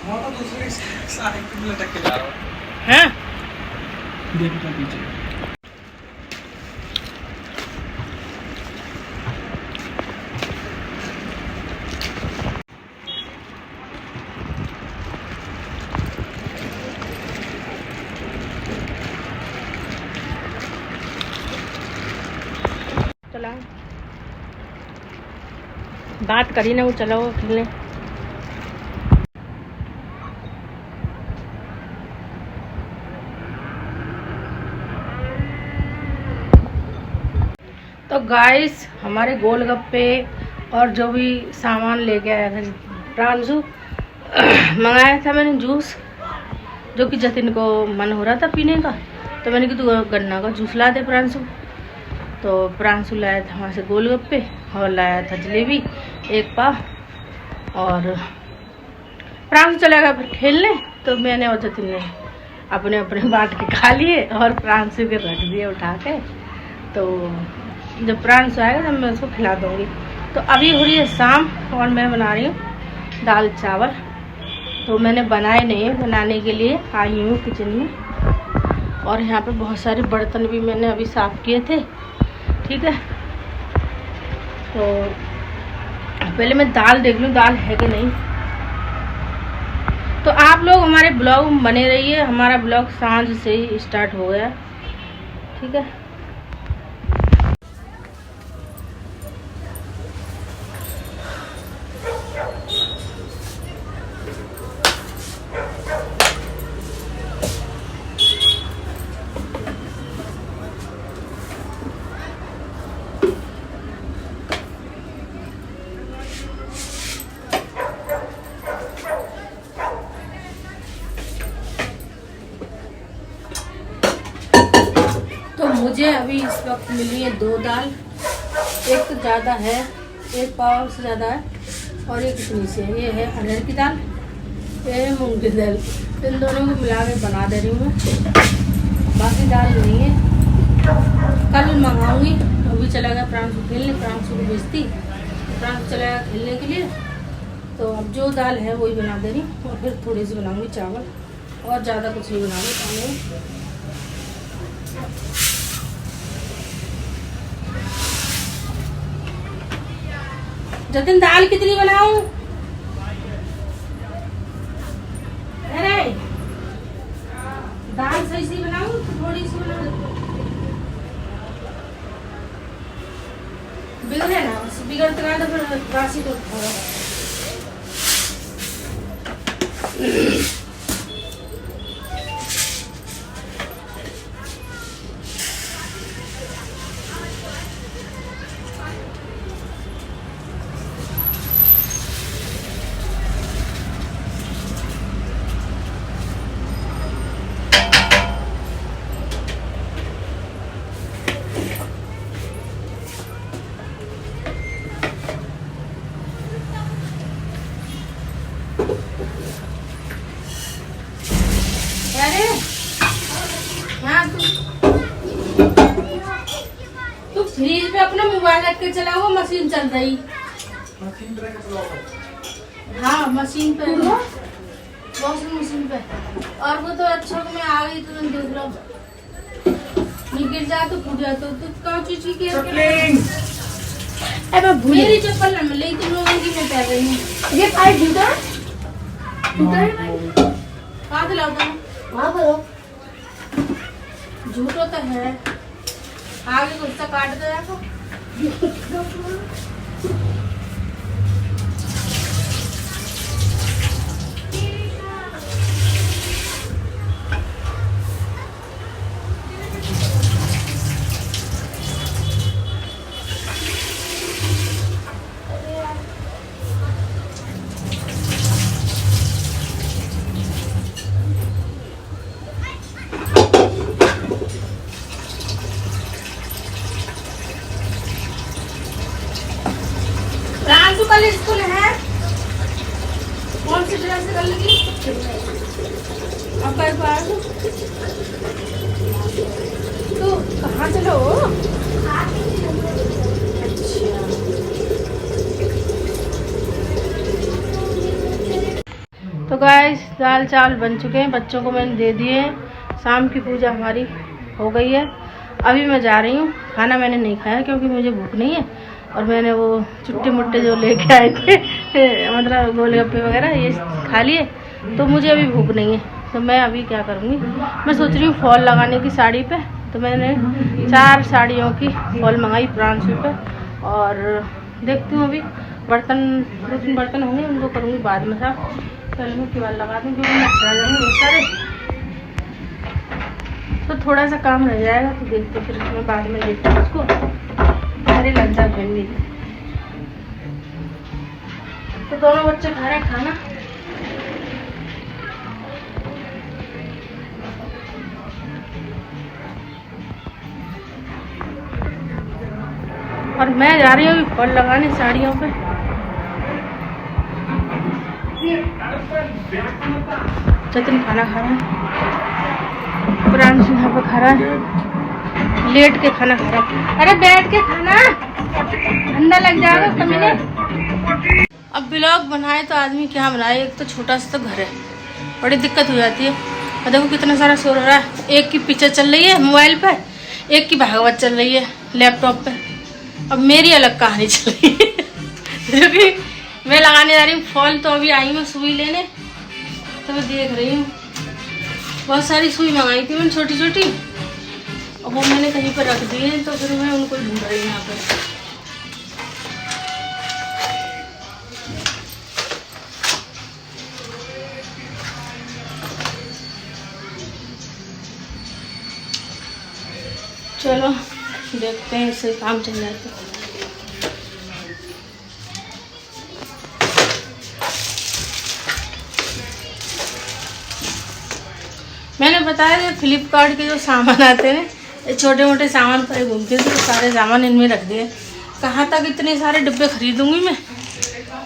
मैं तो दूसरे साइड पे लटक के जा रहा हूँ। हैं देखो पीछे। चला बात करी ना, वो चलो खेलने। तो गाइस हमारे गोलगप्पे और जो भी सामान लेके आया था प्रांशु, मंगाया था मैंने जूस, जो कि जतिन को मन हो रहा था पीने का, तो मैंने कहा तू गन्ना का जूस ला दे प्रांशु। तो प्रांशु लाया था वहाँ से गोलगप्पे और लाया था जलेबी 1 पाव, और प्रांशु चला गया फिर खेलने। तो मैंने और जतिन ने अपने अपने बांट के खा लिए और प्रांशु के रख दिए उठा के। तो जब प्रांशु आएगा तब मैं उसको खिला दूँगी। तो अभी हो रही है शाम और मैं बना रही हूँ दाल चावल। तो मैंने बनाए नहीं, बनाने के लिए आई हूँ किचन में। और यहाँ पे बहुत सारे बर्तन भी मैंने अभी साफ़ किए थे, ठीक है। तो पहले मैं दाल देख लूँ दाल है कि नहीं। तो आप लोग हमारे ब्लॉग में बने रहिए, हमारा ब्लॉग सांझ से ही स्टार्ट हो गया, ठीक है। तो मुझे अभी इस वक्त मिली है 2 दाल, एक तो ज़्यादा है, 1 पाव से ज़्यादा है, और एक इतनी सी है। ये है अरहर की दाल, ये है मूंग की दाल। इन दोनों को मिला के बना दे रही हूँ मैं, बाकी दाल नहीं है, कल मंगाऊंगी। अभी चला गया प्रांशु खेलने, प्रांशु को भेजती, प्रांशु चला गया खेलने के लिए। तो अब जो दाल है वही बना दे रही हूँ, और फिर थोड़ी सी बनाऊँगी चावल, और ज़्यादा कुछ नहीं बनाऊँगी खाने में। जतिन दाल कितनी बनाऊं? अरे दाल सही सी बनाऊं तो थोड़ी सी बनाऊं, बिगड़े ना, बिगड़ते ना तो फिर बासी को खाओ। अरे हाँ, तू फ्रिज पे अपना मोबाइल रख के चला, वो मशीन चल रही। मशीन पे चलाओ। हाँ मशीन पे, वॉशिंग मशीन पे। और वो तो अच्छा मैं आ गई तो तुम देख लो, नहीं गिर जाए तो फूट जाए। तो कौन चीज की केयर अरे मेरी चप्पल ना मिले, तुम लोगों की मैं पहन रही हूँ। ये पाइप जूता कहाँ दिलाओ तुम? वहाँ पर झूठो तो है, आगे कुछ तो काट दो यार। कल स्कूल है, कौन सी ड्रेस कर लगी? अब कल बार तो कहाँ चलो? अच्छा तो गाइस दाल चावल बन चुके हैं, बच्चों को मैंने दे दिए हैं। शाम की पूजा हमारी हो गई है। अभी मैं जा रही हूँ, खाना मैंने नहीं खाया क्योंकि मुझे भूख नहीं है। और मैंने वो चुट्टे मुट्टे जो लेके आए थे मतलब गोलगप्पे वगैरह ये खा लिए, तो मुझे अभी भूख नहीं है। तो मैं अभी क्या करूँगी, मैं सोच रही हूँ फॉल लगाने की साड़ी पे। तो मैंने 4 साड़ियों की फॉल मंगाई प्रांशु पे, और देखती हूँ अभी बर्तन 2-3 बर्तन होंगे, उनको करूँगी बाद में साफ। पहले मैं केवल लगा दूँ क्योंकि मच्छर आ जाएंगे बहुत सारे, तो थोड़ा सा काम रह जाएगा। तो देखते फिर मैं बाद में देखती हूँ उसको। सारी लज्जा बन गई। तो दोनों बच्चे खा रहे हैं खाना। और मैं जा रही हूँ अभी फॉल लगाने साड़ियों पे। जतिन खाना खा रहा है, प्रांशु यहाँ पे खा रहा है, लेट के खाना खा रहा है। अरे बैठ के खाना, ठंडा लग जाएगा कमीने। अब ब्लॉग बनाए तो आदमी क्या बनाए, एक तो छोटा सा तो घर है, बड़ी दिक्कत हो जाती है। और देखो कितना सारा शोर हो रहा है। एक की पिक्चर चल रही है मोबाइल पे, एक की भागवत चल रही है लैपटॉप पे। अब मेरी अलग कहानी चल रही है जो कि मैं लगाने जा रही हूँ फॉल। तो अभी आई हूँ सुई लेने, तो मैं देख रही हूँ बहुत सारी सुई मंगाई थी मैंने छोटी छोटी, और वो मैंने कहीं पर रख दी है। तो फिर मैं उनको ढूंढ रही हूँ यहाँ पर। चलो देखते हैं, इससे काम चल जाता है। मैंने बताया था फ्लिपकार्ट के जो सामान आते हैं, ये छोटे मोटे सामान पर घूमते थे, तो सारे सामान इनमें रख दिए। कहाँ तक इतने सारे डिब्बे खरीदूंगी मैं,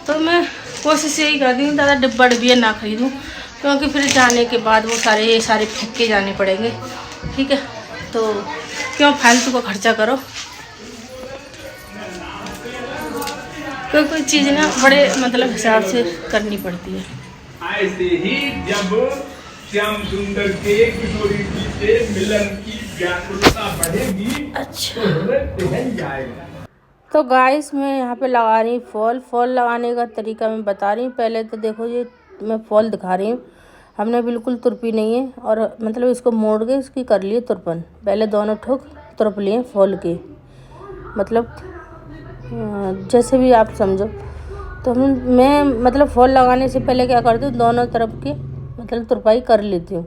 तो मैं कोशिश यही करती हूँ ज़्यादा डिब्बा डिब्बियाँ ना खरीदूँ, क्योंकि फिर जाने के बाद वो सारे फेंक के जाने पड़ेंगे। ठीक है, तो क्यों फालतू का खर्चा करो। कोई चीज़ ना बड़े मतलब हिसाब से करनी पड़ती है। ऐसे ही जब श्याम सुंदर के किशोरी जी से मिलन की व्याकुलता बढ़ेगी, अच्छा, तो नृत्य बन जाएगा। तो गाइस मैं यहाँ पे लगा रही हूँ फॉल लगाने का तरीका मैं बता रही हूँ। पहले तो देखो ये मैं फॉल दिखा रही हूँ, हमने बिल्कुल तुरपी नहीं है, और मतलब इसको मोड़ के इसकी कर लिए तुरपन। पहले दोनों ठोक तुरप लिए फॉल के, मतलब जैसे भी आप समझो। तो मैं मतलब फॉल लगाने से पहले क्या करती हूँ, दोनों तरफ की मतलब तुरपाई कर लेती हूँ।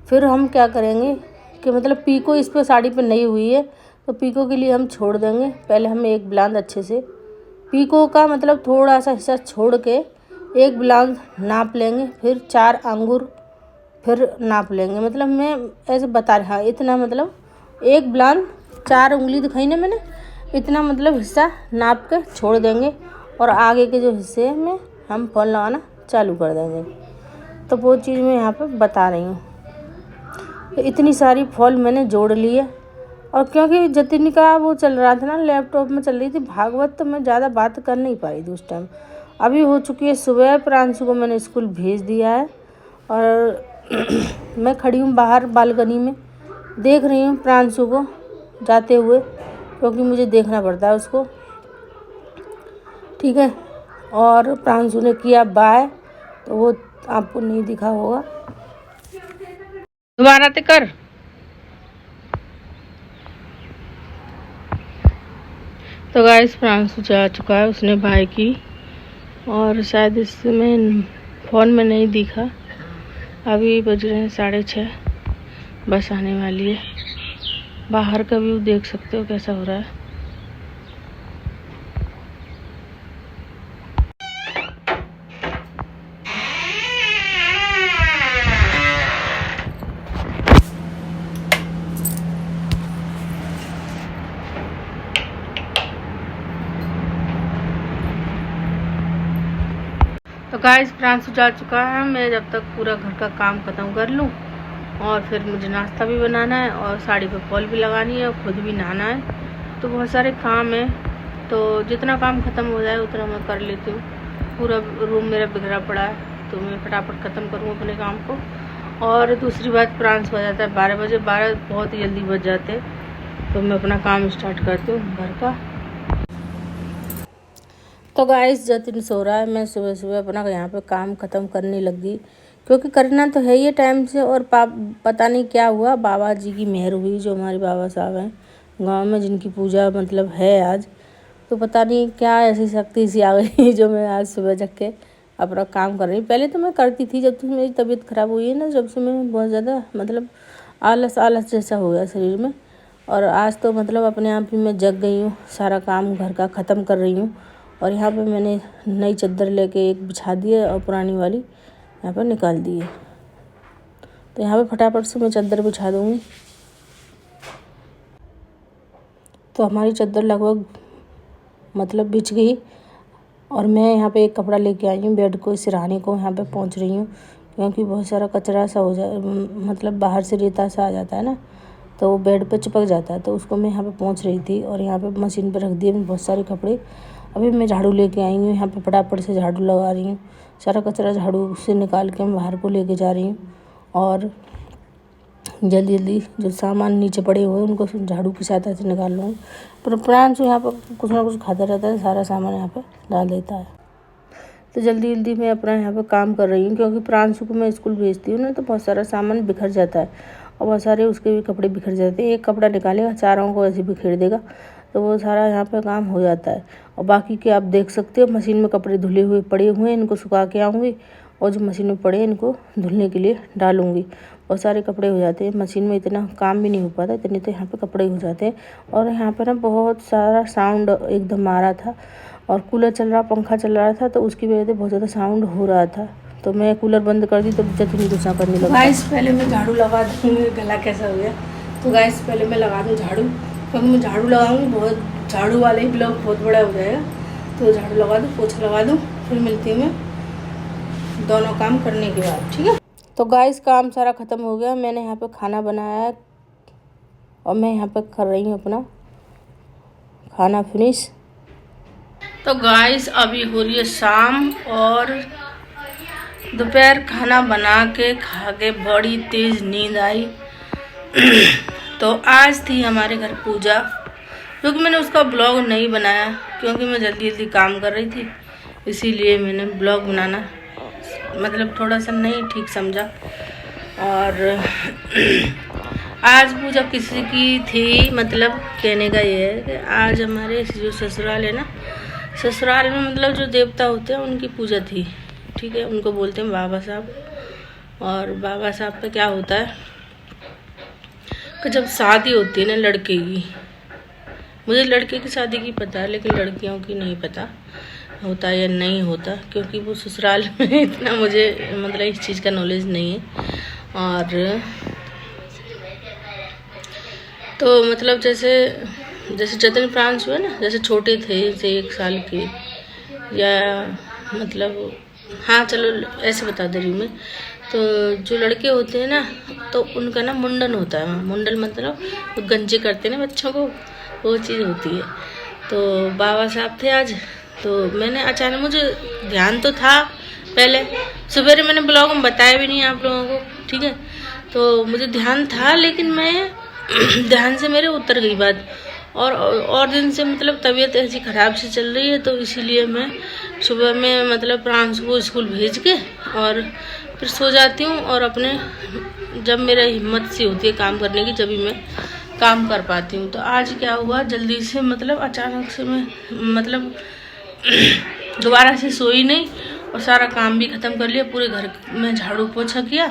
फिर हम क्या करेंगे कि मतलब पीको इस पर साड़ी पे नहीं हुई है, तो पीको के लिए हम छोड़ देंगे। पहले हम एक ब्लाउज अच्छे से पीको का मतलब थोड़ा सा हिस्सा छोड़ के एक ब्लाउज नाप लेंगे, फिर 4 अंगूर फिर नाप लेंगे। मतलब मैं ऐसे बता रहा, इतना मतलब एक ब्लाउज 4 उंगली दिखाई ना मैंने, इतना मतलब हिस्सा नाप के छोड़ देंगे, और आगे के जो हिस्से में हम फॉल लगाना चालू कर देंगे। तो वो चीज़ मैं यहाँ पे बता रही हूँ। तो इतनी सारी फॉल मैंने जोड़ ली है, और क्योंकि जतिन का वो चल रहा था ना, लैपटॉप में चल रही थी भागवत, तो मैं ज़्यादा बात कर नहीं पाई थी उस टाइम। अभी हो चुकी है सुबह, प्रांशु को मैंने स्कूल भेज दिया है, और मैं खड़ी हूँ बाहर बालकनी में, देख रही हूँ प्रांशु को जाते हुए, क्योंकि मुझे देखना पड़ता है उसको। ठीक है, और प्रांशु ने किया बाय, तो वो आपको नहीं दिखा होगा, दोबारा ते कर। तो गाइस प्रांशु जा चुका है, उसने बाय की, और शायद इसमें फ़ोन में नहीं दिखा। अभी बज रहे हैं 6:30, बस आने वाली है। बाहर का व्यू देख सकते हो कैसा हो रहा है। तो गाइस प्रांशु जा चुका है, मैं जब तक पूरा घर का काम खत्म कर लूँ, और फिर मुझे नाश्ता भी बनाना है, और साड़ी पे फॉल भी लगानी है, और खुद भी नहाना है। तो बहुत सारे काम हैं, तो जितना काम ख़त्म हो जाए उतना मैं कर लेती हूँ। पूरा रूम मेरा बिखरा पड़ा है, तो मैं फटाफट ख़त्म करूँ अपने काम को। और दूसरी बात, प्रांश हो जाता है 12 बजे, 12 बहुत ही जल्दी बज जाते हैं, तो मैं अपना काम स्टार्ट करती हूँ घर का। तो गाइस जतिन सो रहा है, मैं सुबह सुबह अपना यहाँ पे काम ख़त्म करने लग गई, क्योंकि करना तो है ही टाइम से। और पता नहीं क्या हुआ, बाबा जी की मेहर हुई, जो हमारे बाबा साहब हैं गांव में, जिनकी पूजा मतलब है आज, तो पता नहीं क्या ऐसी शक्ति सी आ गई जो मैं आज सुबह जग के अपना काम कर रही। पहले तो मैं करती थी, जब से मेरी तबीयत ख़राब हुई है ना, जब से मैं बहुत ज़्यादा मतलब आलस जैसा हो गया शरीर में। और आज तो मतलब अपने आप ही मैं जग गई हूँ, सारा काम घर का ख़त्म कर रही हूँ। और यहाँ पे मैंने नई चादर लेके एक बिछा दी है और पुरानी वाली यहाँ पर निकाल दी है। तो यहाँ पे फटाफट से मैं चादर बिछा दूँगी। तो हमारी चादर लगभग मतलब बिछ गई, और मैं यहाँ पे एक कपड़ा लेके आई हूँ, बेड को सिरहाने को यहाँ पे पहुँच रही हूँ, क्योंकि बहुत सारा कचरा सा हो जाए, मतलब बाहर से रेता सा आ जाता है ना, तो वो बेड पे चिपक जाता है। तो उसको मैं यहाँ पे पहुँच रही थी, और यहाँ पे मशीन पे रख दिए बहुत सारे कपड़े। अभी मैं झाड़ू लेके आई हूँ, यहाँ पे फटाफट से झाड़ू लगा रही हूँ, सारा कचरा झाड़ू से निकाल के मैं बाहर को लेके जा रही हूँ। और जल्दी जल्दी जो सामान नीचे पड़े हुए हैं उनको झाड़ू की सहायता से निकाल लूँगी। पर प्रांशु यहाँ पर कुछ ना कुछ खाता रहता है, सारा सामान यहाँ पे डाल देता है। तो जल्दी जल्दी मैं अपना यहाँ पे काम कर रही हूँ, क्योंकि प्रांशु को मैं स्कूल भेजती हूँ ना, तो बहुत सारा सामान बिखर जाता है, और बहुत सारे उसके भी कपड़े बिखर जाते हैं। एक कपड़ा निकालेगा, चारों को ऐसे बिखेर देगा, तो वो सारा यहाँ पे काम हो जाता है। और बाकी के आप देख सकते हो, मशीन में कपड़े धुले हुए पड़े हुए हैं, इनको सुखा के आऊँगी, और जो मशीन में पड़े हैं इनको धुलने के लिए डालूँगी। बहुत सारे कपड़े हो जाते हैं, मशीन में इतना काम भी नहीं हो पाता, इतने तो यहाँ पे कपड़े हो जाते हैं। और यहाँ पे ना बहुत सारा साउंड एकदम आ रहा था, और कूलर चल रहा, पंखा चल रहा था, तो उसकी वजह से बहुत ज़्यादा साउंड हो रहा था। तो मैं कूलर बंद कर दी, तो जतिन गुस्सा करने लगा। गाइस पहले मैं झाड़ू लगा दूँगी, गला कैसा हो गया। तो गाइस पहले मैं लगा दूँ झाड़ू, क्योंकि मैं झाड़ू लगाऊंगी, बहुत झाड़ू वाले ही ब्लॉग बहुत बड़ा हो जाएगा। तो झाड़ू लगा दूँ, पोछा लगा दूँ, फिर मिलती हूँ मैं दोनों काम करने के बाद, ठीक है। तो गाइस काम सारा ख़त्म हो गया, मैंने यहाँ पे खाना बनाया है, और मैं यहाँ पे कर रही हूँ अपना खाना फिनिश। तो गाइस अभी हो रही है शाम, और दोपहर खाना बना के खा के बड़ी तेज़ नींद आई। तो आज थी हमारे घर पूजा, क्योंकि मैंने उसका ब्लॉग नहीं बनाया, क्योंकि मैं जल्दी जल्दी काम कर रही थी, इसीलिए मैंने ब्लॉग बनाना मतलब थोड़ा सा नहीं ठीक समझा। और आज पूजा किसी की थी, मतलब कहने का ये है कि आज हमारे जो ससुराल है ना, ससुराल में मतलब जो देवता होते हैं उनकी पूजा थी, ठीक है। उनको बोलते हैं बाबा साहब। और बाबा साहब पे क्या होता है कि जब शादी होती है ना लड़के की, मुझे लड़के की शादी की पता है, लेकिन लड़कियों की नहीं पता होता या नहीं होता, क्योंकि वो ससुराल में इतना मुझे मतलब इस चीज़ का नॉलेज नहीं है। और तो मतलब जैसे जतिन प्रांश हुए ना, जैसे छोटे थे, जैसे 1 साल के, या मतलब हाँ चलो ऐसे बता दे रही हूँ मैं। तो जो लड़के होते हैं ना, तो उनका ना मुंडन होता है। मुंडन मतलब वो गंजे करते हैं ना बच्चों को, वो चीज़ होती है। तो बाबा साहब थे आज, तो मैंने अचानक, मुझे ध्यान तो था पहले, सवेरे मैंने ब्लॉग में बताया भी नहीं आप लोगों को, ठीक है। तो मुझे ध्यान था, लेकिन मैं ध्यान से मेरे उतर गई बात। और दिन से मतलब तबीयत ऐसी ख़राब से चल रही है, तो इसीलिए मैं सुबह में मतलब प्रांश को स्कूल भेज के और फिर सो जाती हूँ। और अपने जब मेरा हिम्मत सी होती है काम करने की, जब भी मैं काम कर पाती हूँ। तो आज क्या हुआ, जल्दी से मतलब अचानक से मैं मतलब दोबारा से सोई नहीं, और सारा काम भी ख़त्म कर लिया, पूरे घर में झाड़ू पोछा किया।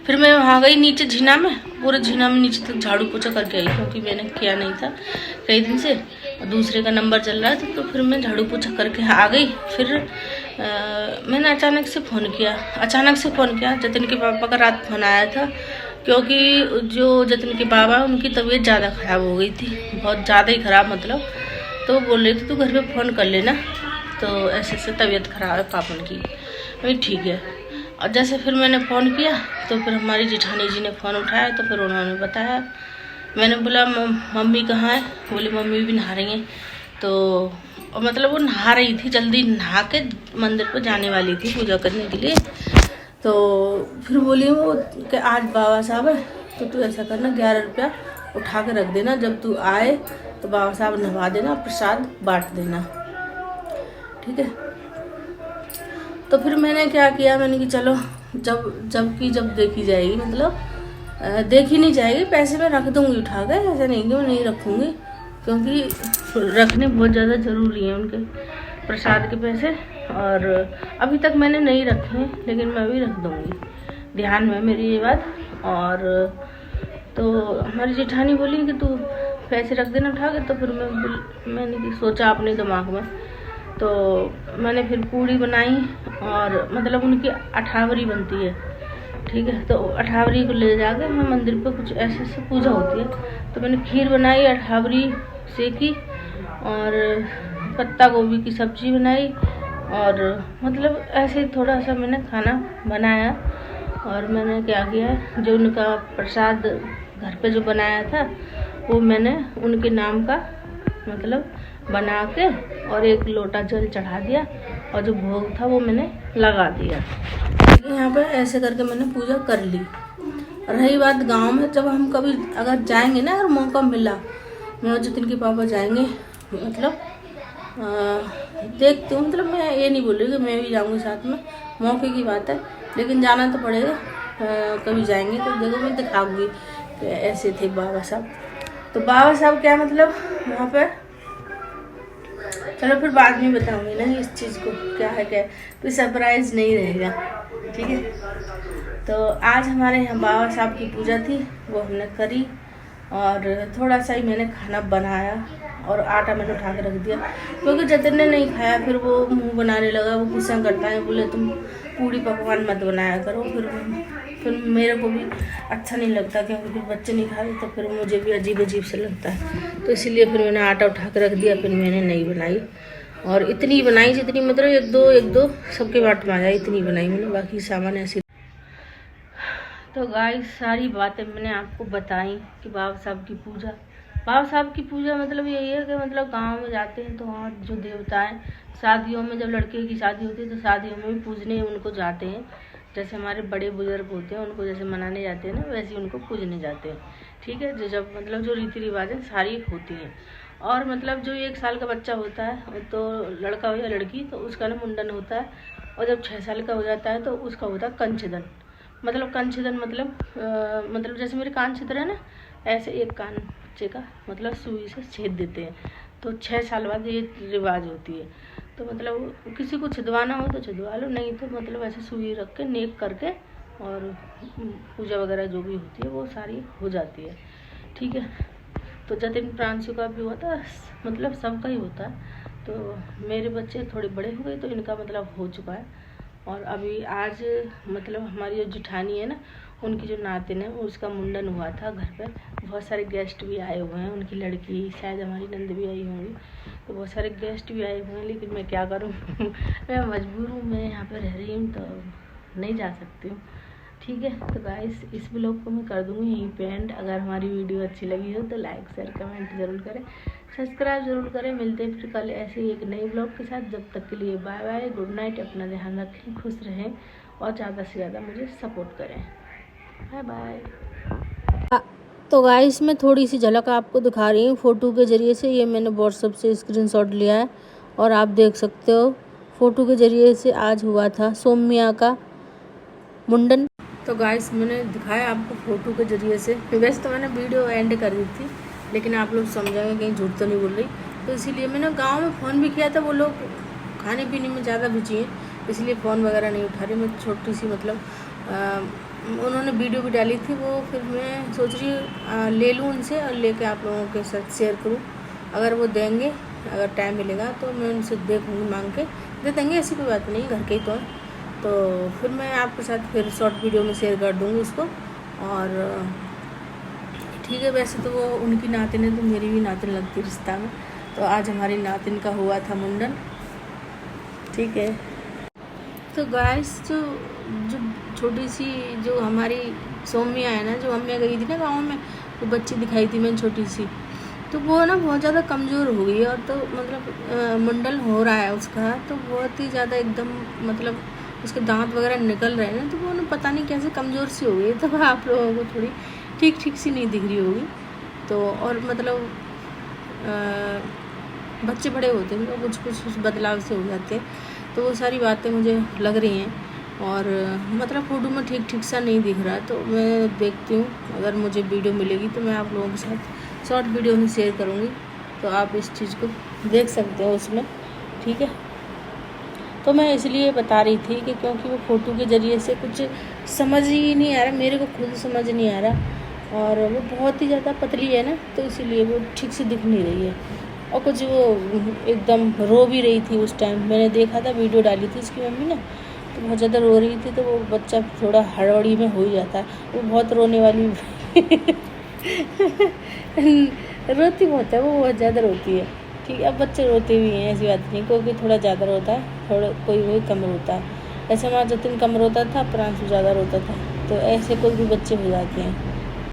फिर मैं वहाँ गई नीचे झीना में, पूरे झीना में नीचे तक झाड़ू पोछा करके आई, क्योंकि मैंने किया नहीं था कई दिन से, और दूसरे का नंबर चल रहा था। तो फिर मैं झाड़ू पोछा करके आ गई। फिर मैंने अचानक से फ़ोन किया, जतिन के पापा का रात फ़ोन आया था, क्योंकि जो जतिन के पापा उनकी तबीयत ज़्यादा ख़राब हो गई थी, बहुत ज़्यादा ही ख़राब मतलब। तो बोल रहे थे तू घर पे फ़ोन कर लेना, तो ऐसे ऐसे तबीयत ख़राब है पापन की। अभी ठीक है। और जैसे फिर मैंने फ़ोन किया, तो फिर हमारी जेठानी जी ने फ़ोन उठाया, तो फिर उन्होंने बताया। मैंने बोला मम्मी कहाँ है, बोली मम्मी भी नहा रही हैं। तो और मतलब वो नहा रही थी, जल्दी नहा के मंदिर पर जाने वाली थी पूजा करने के लिए। तो फिर बोली वो कि आज बाबा साहब है तो तू ऐसा करना 11 रुपया उठा के रख देना, जब तू आए तो बाबा साहब नहवा देना, प्रसाद बांट देना, ठीक है। तो फिर मैंने क्या किया, मैंने कि चलो जब देखी जाएगी, मतलब देखी नहीं जाएगी, पैसे मैं रख दूंगी उठा के, ऐसा नहीं कि मैं नहीं रखूँगी, क्योंकि रखने बहुत ज़्यादा ज़रूरी है उनके प्रसाद के पैसे। और अभी तक मैंने नहीं रखे हैं, लेकिन मैं भी रख दूंगी, ध्यान में मेरी ये बात। और तो हमारी जेठानी बोली कि तू पैसे रख देना उठा के। तो फिर मैंने सोचा अपने दिमाग में, तो मैंने फिर पूड़ी बनाई, और मतलब उनकी अठावरी बनती है, ठीक है। तो अठावरी को ले जाके मैं मंदिर पे, कुछ ऐसे पूजा होती है, तो मैंने खीर बनाई, अठावरी सेकी, और पत्ता गोभी की सब्जी बनाई, और मतलब ऐसे ही थोड़ा सा मैंने खाना बनाया। और मैंने क्या किया, जो उनका प्रसाद घर पे जो बनाया था वो मैंने उनके नाम का मतलब बना के और 1 लोटा जल चढ़ा दिया, और जो भोग था वो मैंने लगा दिया। यहाँ पे ऐसे करके मैंने पूजा कर ली। रही बात गांव में, जब हम कभी अगर जाएंगे ना, अगर मौका मिला, मैं और जतिन के पापा जाएंगे, मतलब देखती हूँ, मतलब मैं ये नहीं बोल रही कि मैं भी जाऊँगी साथ में, मौके की बात है, लेकिन जाना तो पड़ेगा। कभी जाएंगे तो देखो मैं दिखाऊंगी कि ऐसे थे बाबा साहब। तो बाबा साहब क्या मतलब वहाँ पर, चलो फिर बाद में बताऊंगी ना इस चीज़ को क्या है क्या, तो सरप्राइज नहीं रहेगा, ठीक है। तो आज हमारे यहाँ बाबा साहब की पूजा थी, वो हमने करी, और थोड़ा सा ही मैंने खाना बनाया, और आटा मैंने उठा के रख दिया, क्योंकि जतिन ने नहीं खाया, फिर वो मुंह बनाने लगा, वो गुस्सा करता है, बोले तुम पूड़ी पकवान मत बनाया करो। फिर मेरे को भी अच्छा नहीं लगता, क्योंकि फिर बच्चे नहीं खाते तो फिर मुझे भी अजीब से लगता है, तो इसलिए फिर मैंने आटा उठा के रख दिया, फिर मैंने नहीं बनाई, और इतनी बनाई जितनी मतलब एक दो सबके बाट में आ जाए, इतनी बनाई मैंने, बाकी सामान ऐसे। तो गाइस सारी बातें मैंने आपको बताई कि बाबा साहब की पूजा मतलब यही है कि मतलब गांव में जाते हैं तो वहाँ जो देवता हैं, शादियों में जब लड़के की शादी होती है तो शादियों में भी पूजने उनको जाते हैं, जैसे हमारे बड़े बुजुर्ग होते हैं उनको जैसे मनाने जाते हैं ना, वैसे उनको पूजने जाते हैं, ठीक है। जो जब मतलब जो रीति रिवाजें सारी होती हैं, और मतलब जो 1 साल का बच्चा होता है, तो लड़का हो या लड़की, तो उसका ना मुंडन होता है, और जब 6 साल का हो जाता है तो उसका होता है कंचदन। मतलब कंचदन मतलब जैसे मेरे कान छिद्र है ना, ऐसे एक कान बच्चे का मतलब सुई से छेद देते हैं, तो 6 साल बाद ये रिवाज होती है। तो मतलब किसी को छिदवाना हो तो छिदवा लो, नहीं तो मतलब ऐसे सुई रख के नेक करके, और पूजा वगैरह जो भी होती है वो सारी हो जाती है, ठीक है। तो जतिन प्रांशु का भी हुआ था, मतलब सबका ही होता है। तो मेरे बच्चे थोड़े बड़े हो गए तो इनका मतलब हो चुका है। और अभी आज मतलब हमारी जो जेठानी है ना, उनकी जो नातिन है उसका मुंडन हुआ था घर पर, बहुत सारे गेस्ट भी आए हुए हैं, उनकी लड़की शायद हमारी नंद भी आई होंगी, तो बहुत सारे गेस्ट भी आए हुए हैं, लेकिन मैं क्या करूं मैं मजबूर हूँ, मैं यहाँ पे रह रही हूँ तो नहीं जा सकती हूँ, ठीक है। तो गाइस इस ब्लॉग को मैं कर दूँगी यहीं पे एंड। अगर हमारी वीडियो अच्छी लगी हो तो लाइक शेयर कमेंट ज़रूर करें, सब्सक्राइब ज़रूर करें। मिलते हैं फिर कल ऐसे ही एक नए ब्लॉग के साथ, जब तक के लिए बाय बाय, गुड नाइट, अपना ध्यान रखें, खुश रहें, और ज़्यादा से ज़्यादा मुझे सपोर्ट करें, बाय बाय। तो गाइस मैं थोड़ी सी झलक आपको दिखा रही हूँ फ़ोटो के ज़रिए से, ये मैंने व्हाट्सएप से स्क्रीनशॉट लिया है, और आप देख सकते हो फ़ोटो के ज़रिए से आज हुआ था सौम्या का मुंडन। तो गाइस मैंने दिखाया आपको फ़ोटो के ज़रिए से, वैसे तो मैंने वीडियो एंड कर दी थी, लेकिन आप लोग समझेंगे कहीं झूठ तो नहीं बोल रही, तो इसीलिए मैंने गांव में फ़ोन भी किया था, वो लोग खाने पीने में ज़्यादा बिजी हैं, इसलिए फ़ोन वगैरह नहीं उठा रही। मैं छोटी सी मतलब उन्होंने वीडियो भी डाली थी, वो फिर मैं सोच रही ले लूँ उनसे और लेके आप लोगों के साथ शेयर करूँ, अगर वो देंगे, अगर टाइम मिलेगा तो मैं उनसे देखूँगी, मांग के दे देंगे, ऐसी कोई बात नहीं, घर के ही तो है। तो फिर मैं आपके साथ फिर शॉर्ट वीडियो में शेयर कर दूँगी उसको, और ठीक है। वैसे तो वो उनकी नातिन है तो मेरी भी नातिन लगती रिश्ता में, तो आज हमारी नातिन का हुआ था मुंडन, ठीक है। तो गाइस जो छोटी सी जो हमारी सौम्या है ना, जो अम्मिया गई थी ना गाँव में, वो बच्ची दिखाई थी मैंने छोटी सी, तो वो ना बहुत ज़्यादा कमज़ोर हो गई, और तो मतलब मुंडन हो रहा है उसका, तो बहुत ही ज़्यादा एकदम मतलब उसके दांत वगैरह निकल रहे हैं ना, तो वो ना पता नहीं कैसे कमज़ोर सी हो गई। तो आप लोगों को थोड़ी ठीक ठीक सी नहीं दिख रही होगी। तो और मतलब बच्चे बड़े होते हैं तो कुछ बदलाव से हो जाते हैं, तो वो सारी बातें मुझे लग रही हैं। और मतलब फ़ोटो में ठीक ठीक सा नहीं दिख रहा, तो मैं देखती हूँ अगर मुझे वीडियो मिलेगी तो मैं आप लोगों के साथ शॉर्ट वीडियो में शेयर करूँगी, तो आप इस चीज़ को देख सकते हो उसमें, ठीक है। तो मैं इसलिए बता रही थी कि क्योंकि वो फ़ोटो के ज़रिए से कुछ समझ ही नहीं आ रहा, मेरे को खुद समझ नहीं आ रहा, और वो बहुत ही ज़्यादा पतली है ना, तो इसीलिए वो ठीक से दिख नहीं रही है। और कुछ वो एकदम रो भी रही थी उस टाइम, मैंने देखा था, वीडियो डाली थी इसकी मम्मी ने, तो बहुत ज़्यादा रो रही थी। तो वो बच्चा थोड़ा हड़बड़ी में हो ही जाता है, वो बहुत रोने वाली रोती बहुत है, वो बहुत ज़्यादा रोती है, ठीक है। अब बच्चे रोते भी हैं, ऐसी बात नहीं, कोई थोड़ा ज़्यादा रोता है, थोड़ा कोई कम रोता है। ऐसे हमारा जतिन कम रोता था, प्रांशु ज़्यादा रोता था, तो ऐसे कोई भी बच्चे हो जाते हैं।